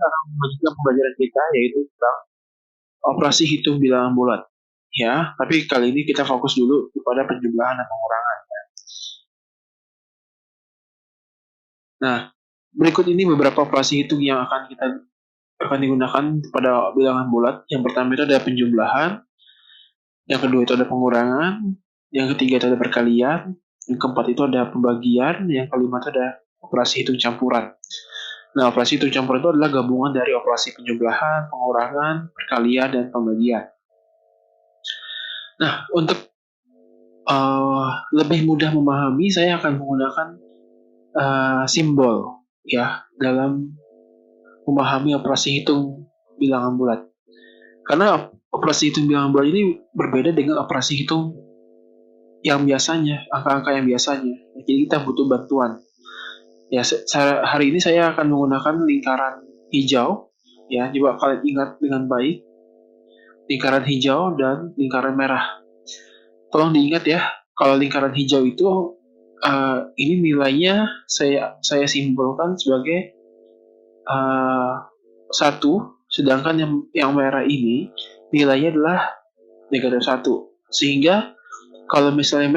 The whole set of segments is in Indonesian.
akan melanjutkan pembelajaran kita, yaitu tentang operasi hitung bilangan bulat. Ya, tapi kali ini kita fokus dulu kepada penjumlahan dan pengurangan. Nah, berikut ini beberapa operasi hitung yang akan digunakan pada bilangan bulat. Yang pertama itu ada penjumlahan, yang kedua itu ada pengurangan, yang ketiga itu ada perkalian, yang keempat itu ada pembagian, yang kelima itu ada operasi hitung campuran. Nah, operasi hitung campuran itu adalah gabungan dari operasi penjumlahan, pengurangan, perkalian, dan pembagian. Nah, untuk lebih mudah memahami, saya akan menggunakan simbol ya dalam memahami operasi hitung bilangan bulat. Karena operasi hitung bilangan bulat ini berbeda dengan operasi hitung yang biasanya, angka-angka yang biasanya. Jadi kita butuh bantuan. Ya, hari ini saya akan menggunakan lingkaran hijau. Ya, coba kalian ingat dengan baik. Lingkaran hijau dan lingkaran merah. Tolong diingat ya, kalau lingkaran hijau itu ini nilainya saya simbolkan sebagai 1, sedangkan yang merah ini nilainya adalah negatif 1. Sehingga kalau misalnya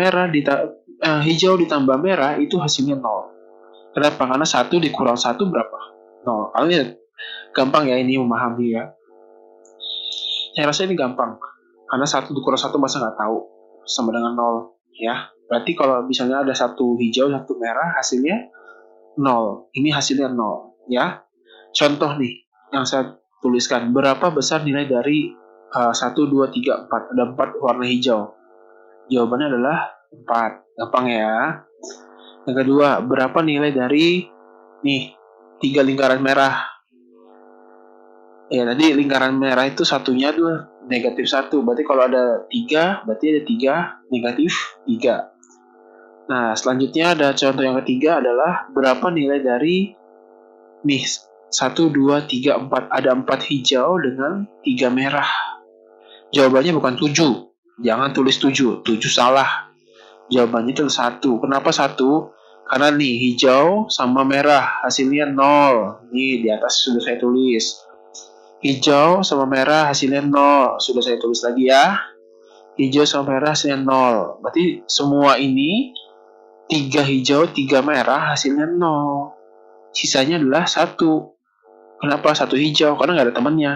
hijau ditambah merah itu hasilnya 0. Kenapa? Karena 1 dikurang 1 berapa? 0. Kalian gampang ya ini memahami ya. Saya rasa ini gampang. Karena 1 dikurang 1 masa nggak tahu. Sama dengan 0 ya. Berarti kalau misalnya ada 1 hijau, 1 merah, hasilnya 0. Ini hasilnya 0 ya. Contoh nih yang saya tuliskan. Berapa besar nilai dari 1, 2, 3, 4? Ada 4 warna hijau. Jawabannya adalah 4. Gampang ya. Yang kedua, berapa nilai dari 3 lingkaran merah? Ya, tadi lingkaran merah itu satunya adalah negatif 1. Berarti kalau ada 3, berarti ada 3 negatif 3. Nah, selanjutnya ada contoh yang ketiga adalah berapa nilai dari 1, 2, 3, 4. Ada 4 hijau dengan 3 merah. Jawabannya bukan 7. Jangan tulis 7. 7 salah. Jawabannya itu 1. Kenapa 1? Karena hijau sama merah hasilnya 0. Di atas sudah saya tulis. Hijau sama merah hasilnya 0. Sudah saya tulis lagi ya. Hijau sama merah hasilnya 0. Berarti semua ini 3 hijau, 3 merah hasilnya 0. Sisanya adalah 1. Kenapa 1 hijau? Karena nggak ada temannya.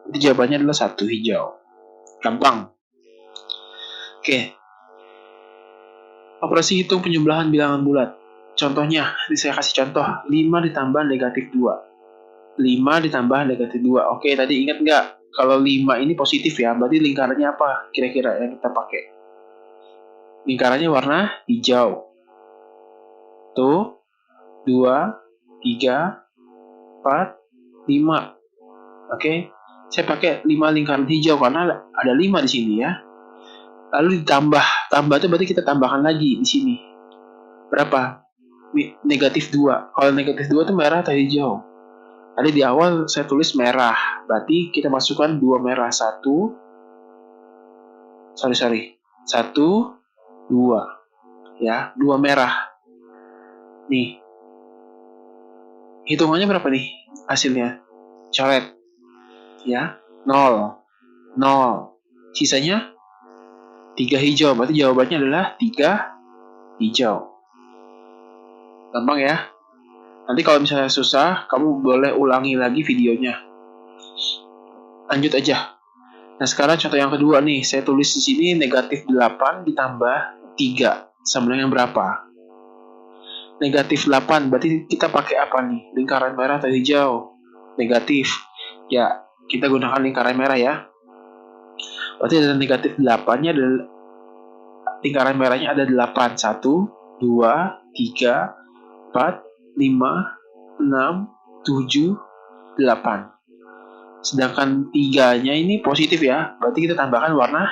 Jadi jawabannya adalah 1 hijau. Gampang. Oke. Operasi hitung penjumlahan bilangan bulat. Contohnya, ini saya kasih contoh. 5 ditambah negatif 2. 5 ditambah negatif 2. Oke, tadi ingat nggak? Kalau 5 ini positif ya, berarti lingkarannya apa kira-kira yang kita pakai? Lingkarannya warna hijau. 1, 2, 3, 4, 5. Oke, saya pakai 5 lingkaran hijau karena ada 5 di sini ya. Lalu tambah itu berarti kita tambahkan lagi di sini. Berapa? Negatif 2. Kalau negatif 2 itu merah atau hijau? Tadi di awal saya tulis merah. Berarti kita masukkan 2 merah. 1, 2. Ya, 2 merah. Hitungannya berapa nih hasilnya? Coret. Ya, 0. Sisanya 3 hijau. Berarti jawabannya adalah 3 hijau. Gampang ya. Nanti kalau misalnya susah, kamu boleh ulangi lagi videonya. Lanjut aja. Nah, sekarang contoh yang kedua nih. Saya tulis di sini negatif 8 ditambah 3. Sama dengan berapa? Negatif 8. Berarti kita pakai apa nih? Lingkaran merah atau hijau? Negatif. Ya, kita gunakan lingkaran merah ya. Berarti ada negatif 8-nya adalah lingkaran merahnya ada 8. 1, 2, 3, 4, 5, 6, 7, 8. Sedangkan 3-nya ini positif ya. Berarti kita tambahkan warna.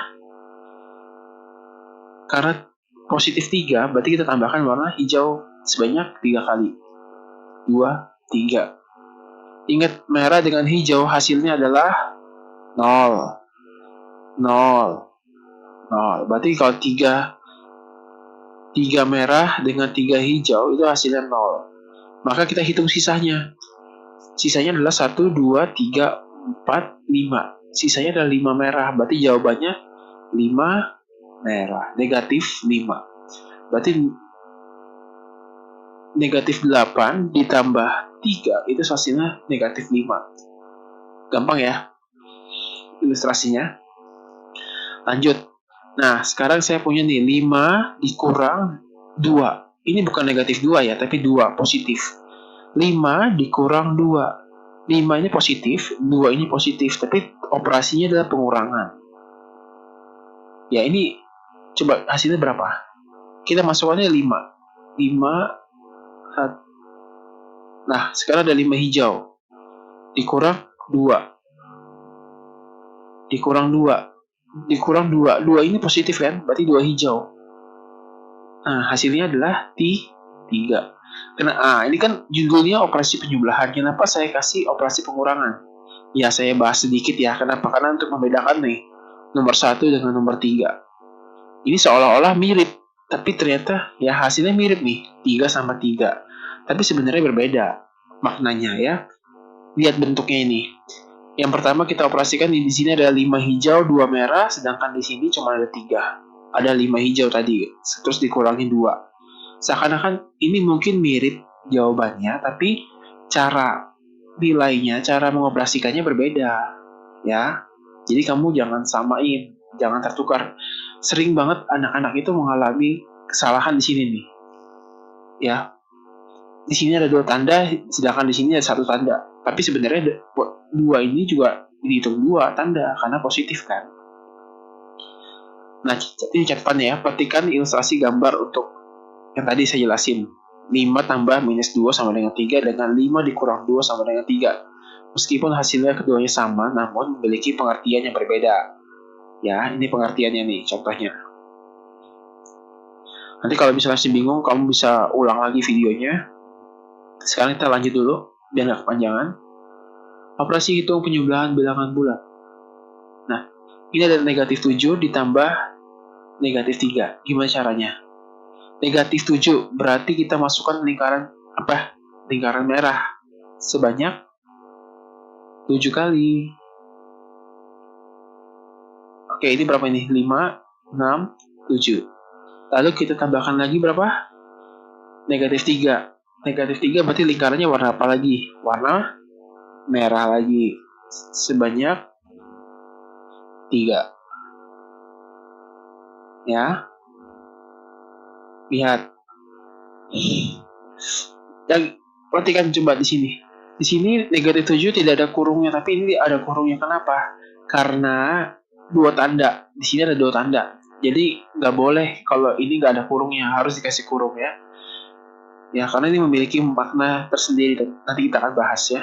Karena positif 3, berarti kita tambahkan warna hijau sebanyak 3 kali. 2, 3. Ingat, merah dengan hijau hasilnya adalah 0. Berarti kalau 3 merah dengan 3 hijau itu hasilnya 0. Maka kita hitung sisanya. Sisanya adalah 1, 2, 3, 4, 5. Sisanya adalah 5 merah. Berarti jawabannya 5 merah. Negatif 5. Berarti negatif 8 ditambah 3 itu hasilnya negatif 5. Gampang ya ilustrasinya. Lanjut. Nah, sekarang saya punya nih 5 dikurang 2. Ini bukan negatif 2 ya, tapi 2 positif. 5 dikurang 2. 5 ini positif, 2 ini positif, tapi operasinya adalah pengurangan. Ya, ini coba hasilnya berapa? Kita masukkannya 5. 5. Nah, sekarang ada 5 hijau. Dikurang 2. Dikurang 2. Dikurang 2. 2 ini positif kan? Berarti 2 hijau. Nah, hasilnya adalah 3. Karena ini kan judulnya operasi penjumlahan. Kenapa saya kasih operasi pengurangan? Ya, saya bahas sedikit ya. Kenapa? Karena untuk membedakan nih nomor 1 dengan nomor 3. Ini seolah-olah mirip, tapi ternyata ya hasilnya mirip nih, 3 sama 3. Tapi sebenarnya berbeda maknanya ya. Lihat bentuknya ini. Yang pertama kita operasikan di sini ada 5 hijau, 2 merah, sedangkan di sini cuma ada 3. Ada 5 hijau tadi, terus dikurangi 2. Seakan-akan ini mungkin mirip jawabannya, tapi cara nilainya, cara mengoperasikannya berbeda, ya. Jadi kamu jangan samain, jangan tertukar. Sering banget anak-anak itu mengalami kesalahan di sini nih, ya. Di sini ada 2 tanda, sedangkan di sini ada 1 tanda. Tapi sebenarnya 2 ini juga dihitung 2 tanda karena positif kan. Nah, ini catatannya ya. Petikan ilustrasi gambar untuk yang tadi saya jelasin. 5 tambah minus 2 sama dengan 3 dengan 5 dikurang 2 sama dengan 3. Meskipun hasilnya keduanya sama, namun memiliki pengertian yang berbeda. Ya, ini pengertiannya nih, contohnya. Nanti kalau misalnya masih bingung, kamu bisa ulang lagi videonya. Sekarang kita lanjut dulu, biar nggak kepanjangan. Operasi hitung penjumlahan bilangan bulat. Nah, ini ada negatif 7 ditambah negatif 3. Gimana caranya? Negatif 7 berarti kita masukkan lingkaran apa? Lingkaran merah sebanyak 7 kali. Oke, ini berapa ini? 5, 6, 7. Lalu kita tambahkan lagi berapa? Negatif 3. Negatif 3 berarti lingkarannya warna apa lagi? Warna merah lagi. Sebanyak 3. Ya. Lihat. Dan perhatikan coba di sini. Di sini negatif 7 tidak ada kurungnya, tapi ini ada kurungnya. Kenapa? Karena 2 tanda. Di sini ada 2 tanda. Jadi nggak boleh kalau ini nggak ada kurungnya, harus dikasih kurung ya. Ya, karena ini memiliki makna tersendiri dan nanti kita akan bahas ya.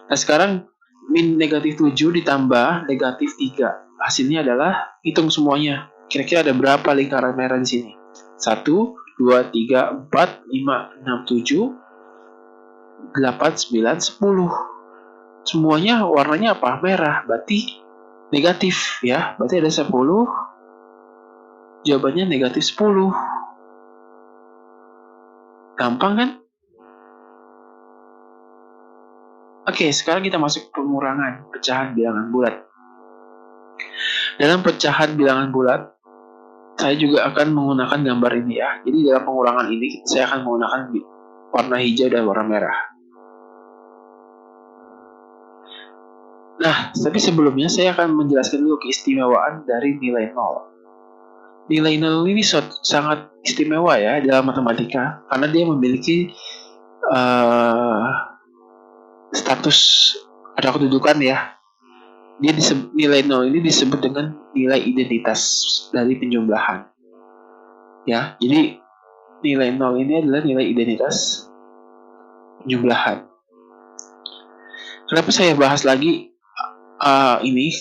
Nah, sekarang min negatif 7 ditambah negatif 3. Hasilnya adalah hitung semuanya. Kira-kira ada berapa lingkaran merah di sini? 1, 2, 3, 4, 5, 6, 7, 8, 9, 10. Semuanya warnanya apa? Merah. Berarti negatif ya. Berarti ada 10. Jawabannya negatif 10. Gampang kan? Oke, sekarang kita masuk pengurangan pecahan bilangan bulat. Dalam pecahan bilangan bulat, saya juga akan menggunakan gambar ini ya. Jadi dalam pengurangan ini, saya akan menggunakan warna hijau dan warna merah. Nah, tapi sebelumnya saya akan menjelaskan dulu keistimewaan dari nilai 0. Nilai 0 ini sangat istimewa ya dalam matematika, karena dia memiliki status ada kedudukan ya. Nilai 0 ini disebut dengan nilai identitas dari penjumlahan. Ya, jadi nilai 0 ini adalah nilai identitas penjumlahan. Kenapa saya bahas lagi ini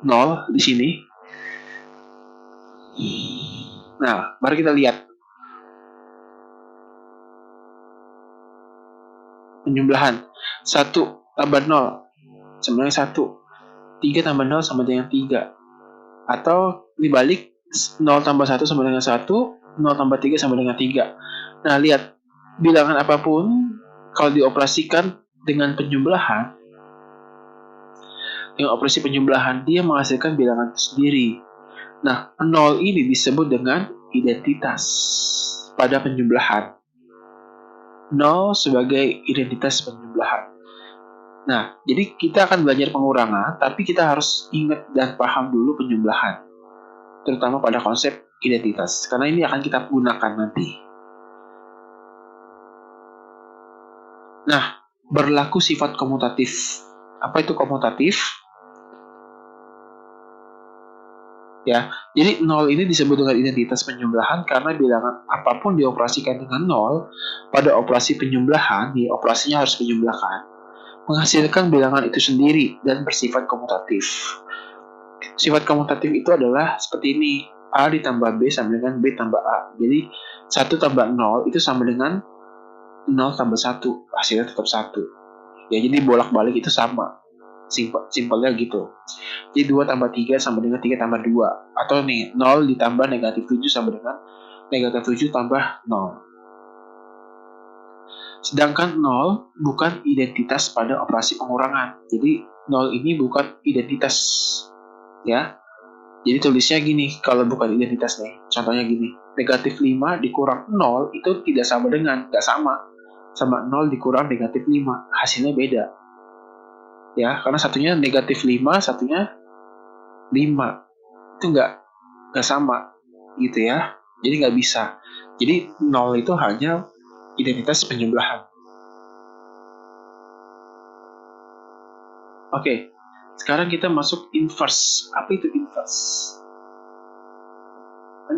0 di sini? Nah, mari kita lihat penjumlahan. 1 tambah 0 sama dengan 1. 3 tambah 0 sama dengan 3. Atau dibalik, 0 tambah 1 sama dengan 1, 0 tambah 3 sama dengan 3. Nah, lihat, bilangan apapun kalau dioperasikan dengan penjumlahan, dengan operasi penjumlahan, dia menghasilkan bilangan sendiri. Nah, 0 ini disebut dengan identitas pada penjumlahan. 0 sebagai identitas penjumlahan. Nah, jadi kita akan belajar pengurangan, tapi kita harus ingat dan paham dulu penjumlahan, terutama pada konsep identitas, karena ini akan kita gunakan nanti. Nah, berlaku sifat komutatif. Apa itu komutatif? Ya, jadi 0 ini disebut dengan identitas penjumlahan karena bilangan apapun dioperasikan dengan 0 pada operasi penjumlahan, operasinya harus penjumlahan, menghasilkan bilangan itu sendiri dan bersifat komutatif. Sifat komutatif itu adalah seperti ini, A ditambah B sama dengan B tambah A. Jadi 1 tambah 0 itu sama dengan 0 tambah 1, hasilnya tetap 1. Ya, jadi bolak-balik itu sama. Simpelnya gitu. Jadi 2 tambah 3 sama dengan 3 tambah 2. Atau nih, 0 ditambah negatif 7 sama dengan negatif 7 tambah 0. Sedangkan 0 bukan identitas pada operasi pengurangan. Jadi 0 ini bukan identitas. Ya. Jadi tulisnya gini, kalau bukan identitas nih. Contohnya gini, negatif 5 dikurang 0 itu tidak sama dengan, nggak sama. Sama 0 dikurang negatif 5. Hasilnya beda. Ya, karena satunya negatif 5, satunya 5. Itu nggak sama gitu ya. Jadi nggak bisa. Jadi 0 itu hanya identitas penjumlahan. Oke, sekarang kita masuk inverse. Apa itu inverse?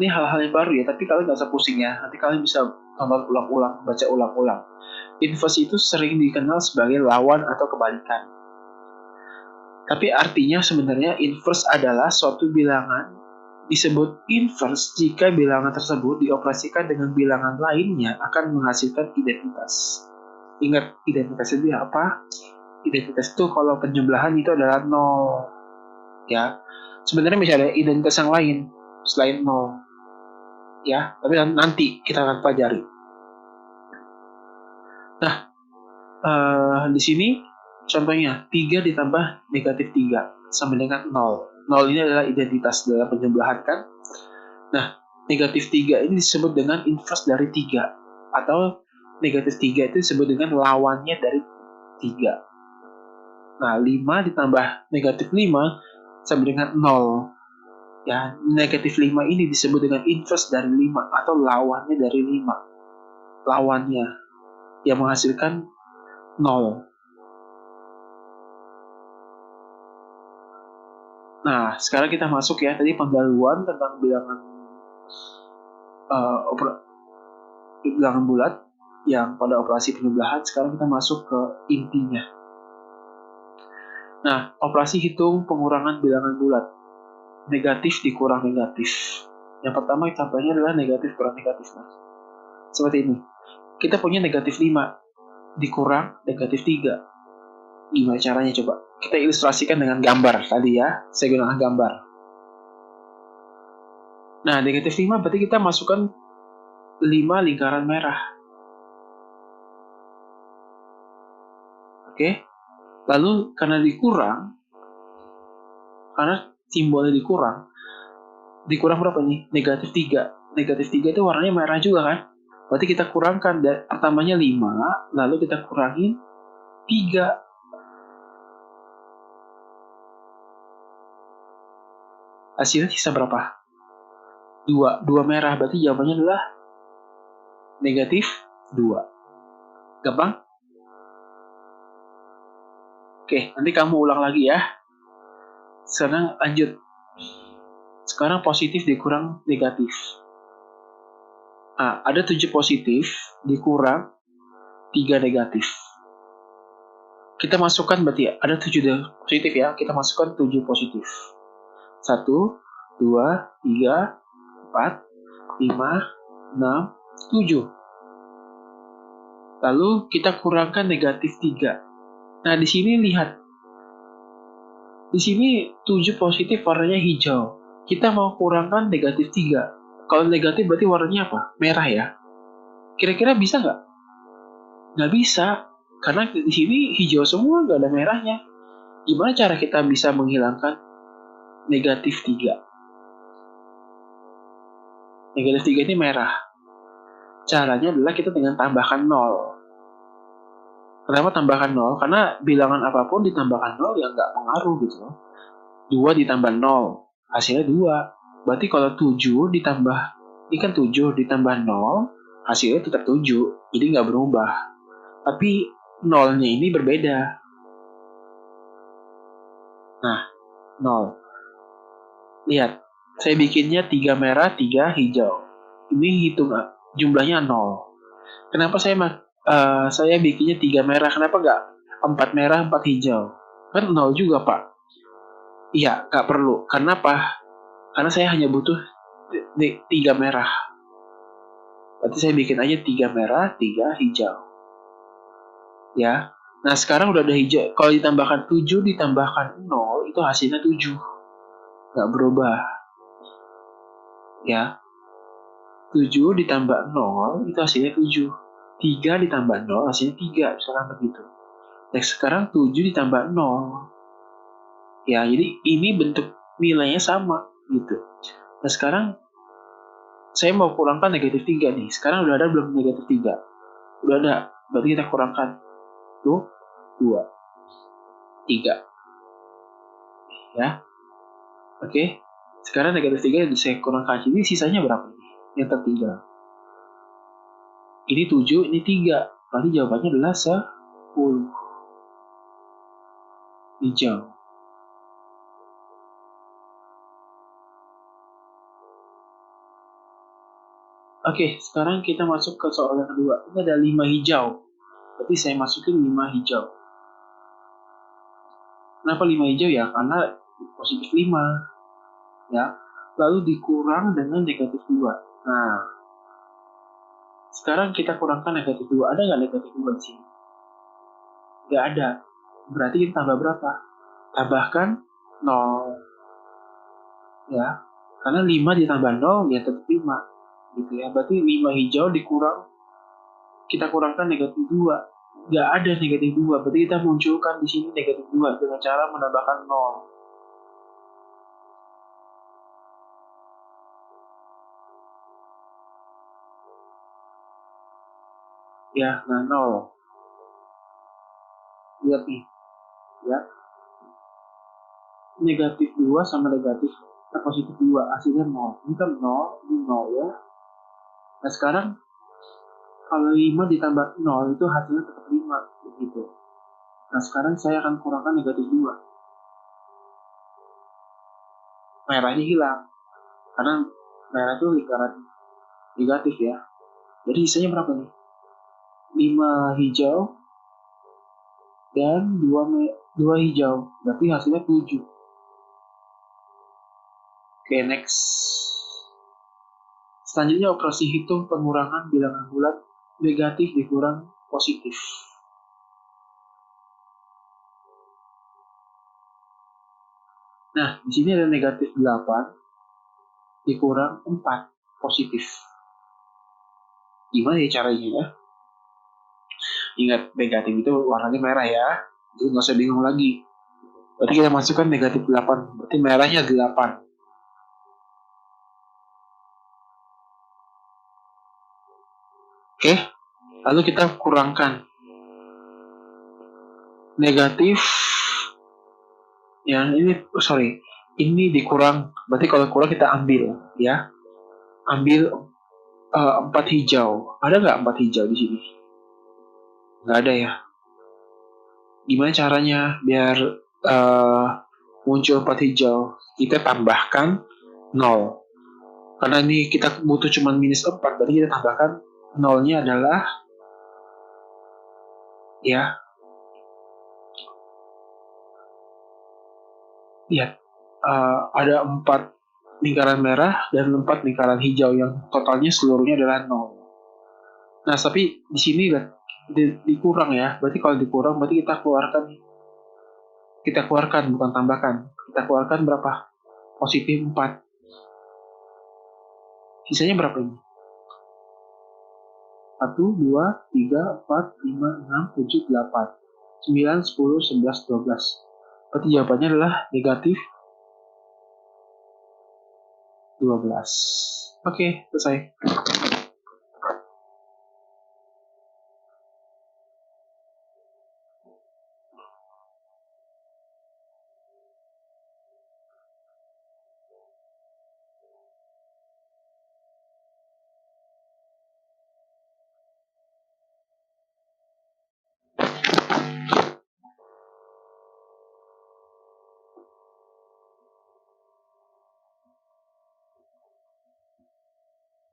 Ini hal-hal yang baru ya, tapi kalian nggak usah pusing ya. Nanti kalian bisa tonton ulang-ulang, baca ulang-ulang. Inverse itu sering dikenal sebagai lawan atau kebalikan. Tapi artinya sebenarnya inverse adalah suatu bilangan disebut inverse jika bilangan tersebut dioperasikan dengan bilangan lainnya akan menghasilkan identitas. Ingat, identitas itu apa? Identitas itu kalau penjumlahan itu adalah 0. Ya. Sebenarnya masih ada identitas yang lain selain 0. Ya, tapi nanti kita akan pelajari. Nah, di sini contohnya 3 ditambah negatif 3 sama dengan 0. 0 ini adalah identitas dalam penjumlahan kan? Nah, negatif 3 ini disebut dengan inverse dari 3. Atau negatif 3 itu disebut dengan lawannya dari 3. Nah, 5 ditambah negatif 5 sama dengan 0. Ya, negatif 5 ini disebut dengan inverse dari 5 atau lawannya dari 5. Lawannya yang menghasilkan 0. Nah, sekarang kita masuk ya, tadi pendahuluan tentang bilangan bilangan bulat yang pada operasi penjumlahan. Sekarang kita masuk ke intinya. Nah, operasi hitung pengurangan bilangan bulat. Negatif dikurang negatif. Yang pertama contohnya adalah negatif kurang negatif. Nah, seperti ini. Kita punya negatif 5 dikurang negatif 3. Gimana caranya coba? Kita ilustrasikan dengan gambar tadi ya. Saya gunakan gambar. Nah, negatif 5 berarti kita masukkan 5 lingkaran merah. Oke? Lalu karena dikurang, karena simbolnya dikurang berapa nih? Negatif 3. Negatif 3 itu warnanya merah juga kan? Berarti kita kurangkan, pertamanya 5, lalu kita kurangin 3. Hasilnya sisa berapa? 2 merah, berarti jawabannya adalah negatif 2. Gampang? Oke, nanti kamu ulang lagi ya. Sekarang lanjut. Sekarang positif dikurang negatif. Nah, ada 7 positif dikurang 3 negatif. Kita masukkan berarti ya, ada 7 positif ya, kita masukkan 7 positif. 1, 2, 3, 4, 5, 6, 7. Lalu kita kurangkan negatif 3. Nah, di sini lihat. Di sini 7 positif warnanya hijau. Kita mau kurangkan negatif 3. Kalau negatif berarti warnanya apa? Merah ya. Kira-kira bisa nggak? Nggak bisa. Karena di sini hijau semua, nggak ada merahnya. Gimana cara kita bisa menghilangkan negatif 3? Negatif 3 ini merah. Caranya adalah kita dengan tambahkan 0. Kenapa tambahkan 0? Karena bilangan apapun ditambahkan 0 ya nggak pengaruh gitu loh. 2 ditambah 0, hasilnya 2. Berarti kalau 7 ditambah, ini kan 7 ditambah 0, hasilnya tetap 7. Jadi nggak berubah. Tapi 0-nya ini berbeda. Nah, 0. Lihat, saya bikinnya 3 merah, 3 hijau. Ini hitung jumlahnya 0. Kenapa saya bikinnya 3 merah? Kenapa nggak 4 merah, 4 hijau? Kan 0 juga, Pak. Iya, nggak perlu. Kenapa? Karena saya hanya butuh 3 merah. Berarti saya bikin aja 3 merah, 3 hijau. Ya. Nah, sekarang udah ada hijau. Kalau ditambahkan 7 ditambahkan 0, itu hasilnya 7. Nggak berubah. Ya. 7 ditambah 0, itu hasilnya 7. 3 ditambah 0, hasilnya 3. Misalkan begitu. Nah, sekarang 7 ditambah 0. Ya, jadi ini bentuk nilainya sama. Gitu. Nah, sekarang saya mau kurangkan negatif 3 nih. Sekarang udah ada belum negatif 3? Udah ada. Berarti kita kurangkan. Tuh, 2, 3. Ya. Oke. Sekarang negatif 3 saya kurangkan. Jadi sisanya berapa ini? Yang tertinggal. Ini 7, ini 3. Berarti jawabannya adalah 10. Hijau. Oke, sekarang kita masuk ke soal yang kedua. Ini ada 5 hijau. Berarti saya masukin 5 hijau. Kenapa 5 hijau ya? Karena positif 5. Ya. Lalu dikurang dengan negatif 2. Nah, sekarang kita kurangkan negatif 2. Ada nggak negatif 2 di sini? Nggak ada. Berarti kita tambah berapa? Tambahkan 0. Ya. Karena 5 ditambah 0 ya tetap 5. Gitu ya. Berarti 5 hijau kita kurangkan negatif 2. Nggak ada negatif 2. Berarti kita munculkan di sini negatif 2 dengan cara menambahkan 0. Ya, nah 0. Lihat nih. Ya. Negatif 2 sama positif 2. Hasilnya 0. Ini kan 0. Ini 0 ya. Nah sekarang kalau 5 ditambah 0 itu hasilnya tetap 5. Begitu. Nah sekarang saya akan kurangkan negatif 2. Merahnya hilang. Karena merah itu lingkaran negatif ya. Jadi sisanya berapa nih? 5 hijau dan 2 hijau. Berarti hasilnya 7. Oke, next. Selanjutnya operasi hitung pengurangan bilangan bulat negatif dikurang positif. Nah, di sini ada negatif 8 dikurang 4 positif. Gimana ya caranya ya? Ingat, negatif itu warnanya merah ya. Jadi nggak usah bingung lagi. Berarti kita masukkan negatif 8. Berarti merahnya 8. Oke, lalu kita kurangkan negatif yang ini dikurang. Berarti kalau kurang kita ambil ya. Ambil 4 hijau. Ada nggak 4 hijau di sini? Nggak ada ya. Gimana caranya biar muncul 4 hijau? Kita tambahkan 0. Karena ini kita butuh cuma minus 4, berarti kita tambahkan 0-nya adalah ya. Lihat, ada 4 lingkaran merah dan 4 lingkaran hijau yang totalnya seluruhnya adalah 0. Nah, tapi di sini dikurang ya. Berarti kalau dikurang berarti kita keluarkan bukan tambahkan. Kita keluarkan berapa? Positif 4. Sisanya berapa ini? 1, 2, 3, 4, 5, 6, 7, 8, 9, 10, 11, 12. Berarti jawabannya adalah negatif 12. Oke, selesai.